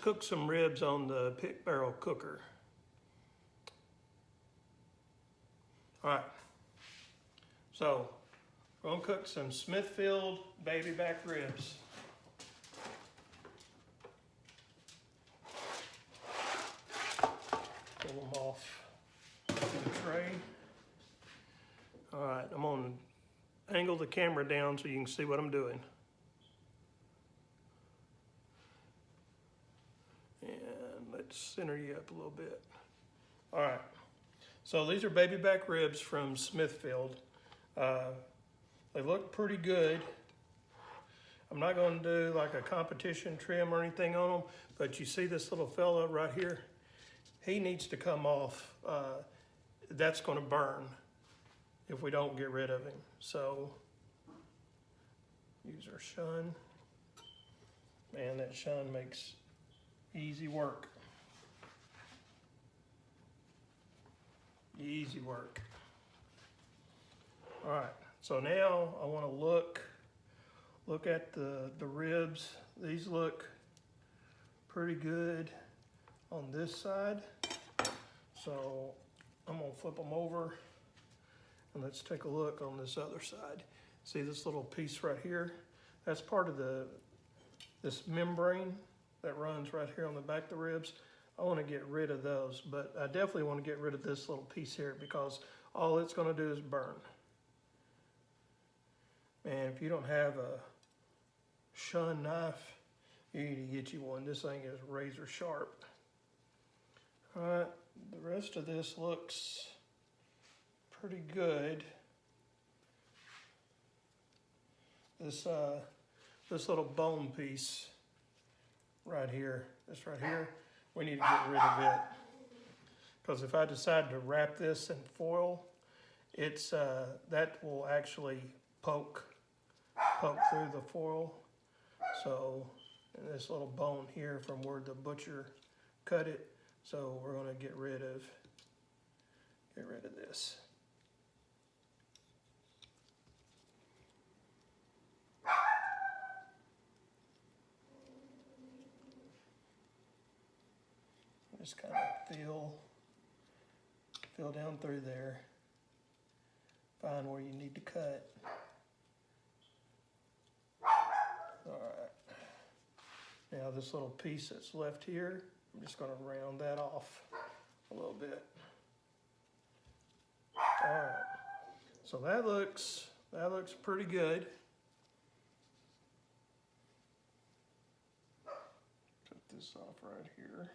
cook some ribs on the pit barrel cooker. All right, so we're gonna cook some Smithfield baby back ribs. Pull them off the tray. All right, I'm gonna angle the camera down so you can see what I'm doing. And let's center you up a little bit. All right, so these are baby back ribs from Smithfield. They look pretty good. I'm not gonna do like a competition trim or anything on them, but you see this little fella right here? He needs to come off. That's gonna burn if we don't get rid of him. So use our shun. Man, that shun makes easy work. Easy work. All right, so now I want to look at the ribs. These look pretty good on this side. So I'm gonna flip them over and let's take a look on this other side. See this little piece right here? That's part of this membrane that runs right here on the back of the ribs. I want to get rid of those, but I definitely want to get rid of this little piece here because all it's going to do is burn. Man, if you don't have a shun knife, you need to get you one. This thing is razor sharp. All right, the rest of this looks pretty good. This little bone piece right here, this right here, we need to get rid of it. Because if I decide to wrap this in foil, it's that will actually poke through the foil. So, and this little bone here from where the butcher cut it. So we're gonna get rid of this. Just kind of feel down through there. Find where you need to cut. All right. Now this little piece that's left here, I'm just going to round that off a little bit. All right. So that looks pretty good. Cut this off right here.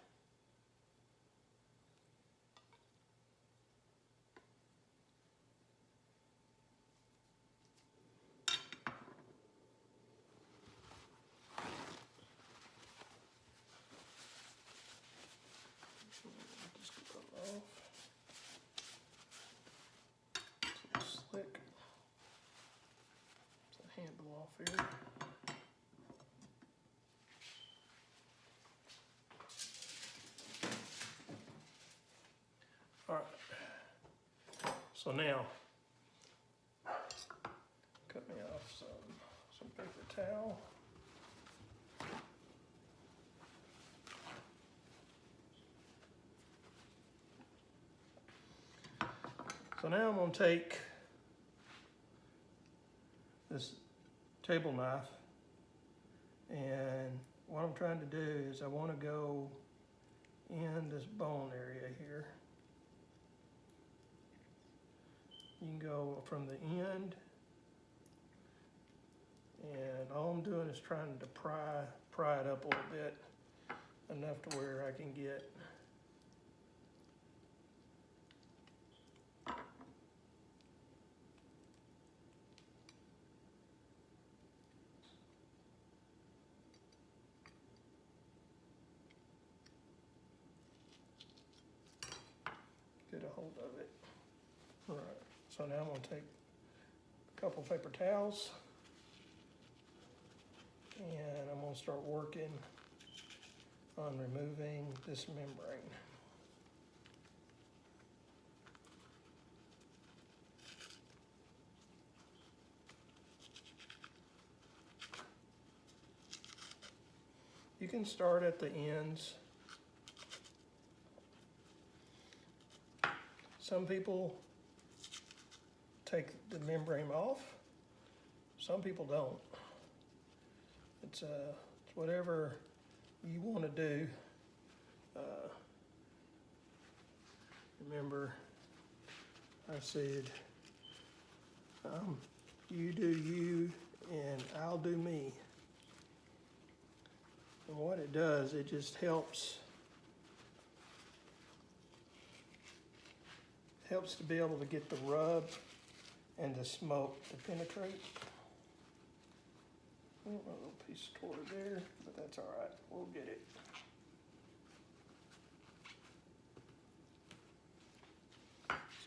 Slick. It's a handle off here. All right. So now, cut me off some paper towel. So now I'm going to take this table knife, and what I'm trying to do is I want to go in this bone area here. You can go from the end, and all I'm doing is trying to pry it up a little bit, enough to where I can get a hold of it. All right, so now I'm going to take a couple paper towels and I'm going to start working on removing this membrane. You can start at the ends. Some people take the membrane off. Some people don't. It's whatever you want to do. Remember, I said, you do you and I'll do me. And what it does, it just helps to be able to get the rub and the smoke to penetrate. Oh, a little piece toward there, but that's all right. We'll get it.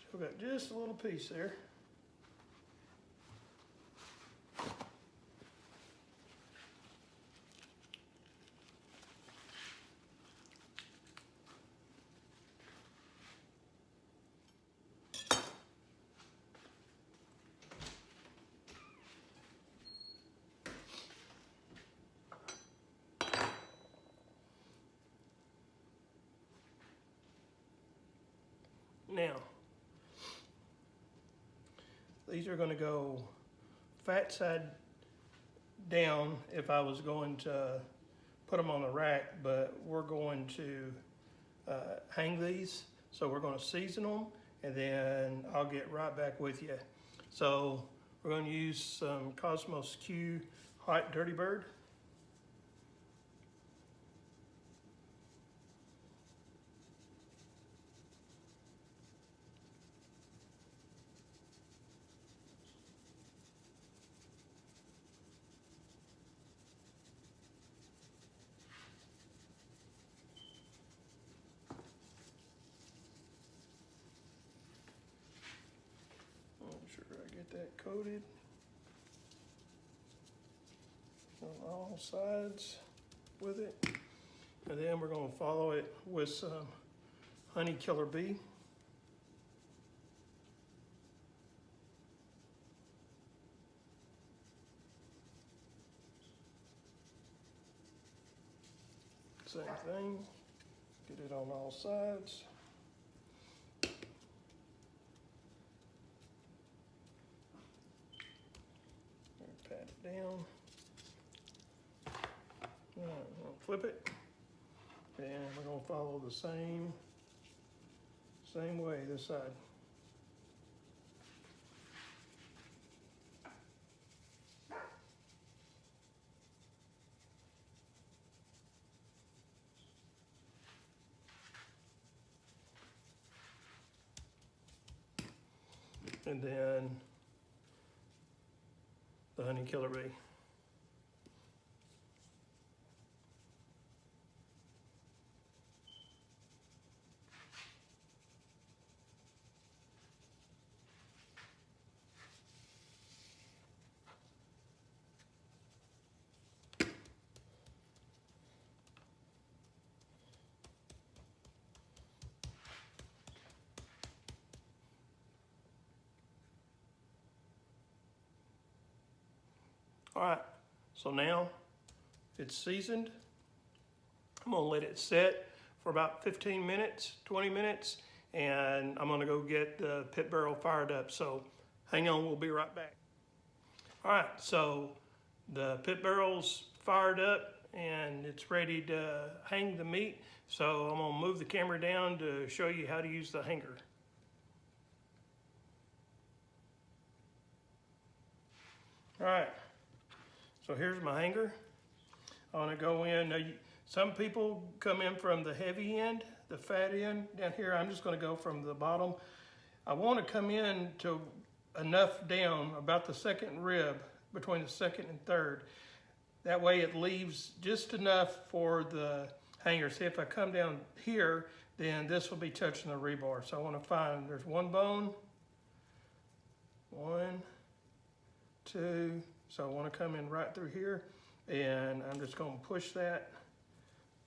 Still got just a little piece there. Now, these are going to go fat side down if I was going to put them on the rack, but we're going to hang these. So we're going to season them, and then I'll get right back with you. So we're going to use some Cosmos Q Hot Dirty Bird. That coated on all sides with it, and then we're going to follow it with some Honey Killer Bee. Same thing, get it on all sides. Down. We'll flip it, and we're going to follow the same way this side. And then the Honey Killer Bee. All right, so now it's seasoned. I'm gonna let it set for about 15 minutes, 20 minutes, and I'm gonna go get the pit barrel fired up. So hang on, we'll be right back. All right, so the pit barrel's fired up and it's ready to hang the meat. So I'm gonna move the camera down to show you how to use the hanger. All right. So here's my hanger. I want to go in. Now, some people come in from the heavy end, the fat end. Down here, I'm just going to go from the bottom. I want to come in to enough down, about the second rib, between the second and third. That way it leaves just enough for the hanger. See, if I come down here, then this will be touching the rebar. So I want to find, there's one bone, 1, 2, so I want to come in right through here, and I'm just going to push that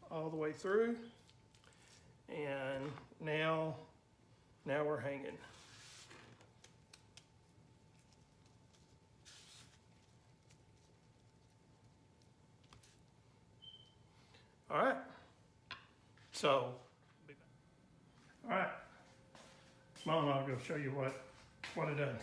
all the way through, and now we're hanging. All right. So, all right. Mom, I'll go show you what I done.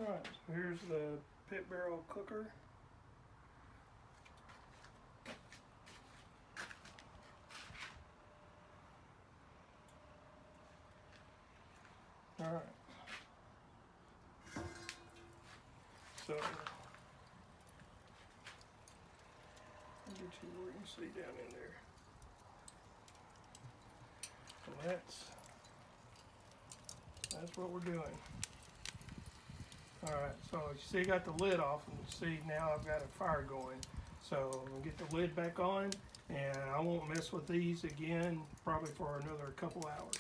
All right, so here's the pit barrel cooker. All right. So, let me get you where you can see down in there. And that's what we're doing. All right, so you see I got the lid off, and you see now I've got a fire going. So I'm gonna get the lid back on, and I won't mess with these again probably for another couple hours.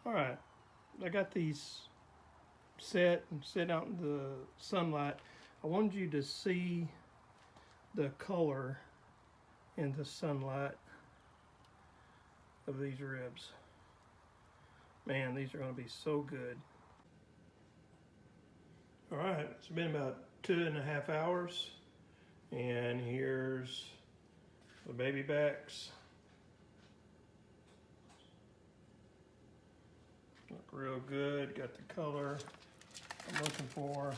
All right, I got these set and sitting out in the sunlight. I wanted you to see the color in the sunlight of these ribs. Man, these are going to be so good. All right, it's been about 2.5 hours, and here's the baby backs. Look real good, got the color I'm looking for.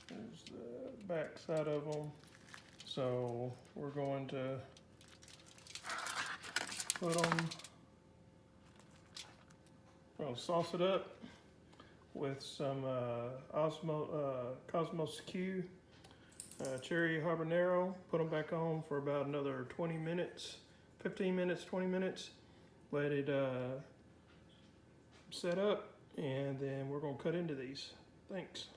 There's the back side of them. So we're going to put them, we'll sauce it up with some Cosmos Q cherry habanero. Put them back on for about another 20 minutes, 15 minutes, 20 minutes. Let it set up, and then we're gonna cut into these. Thanks.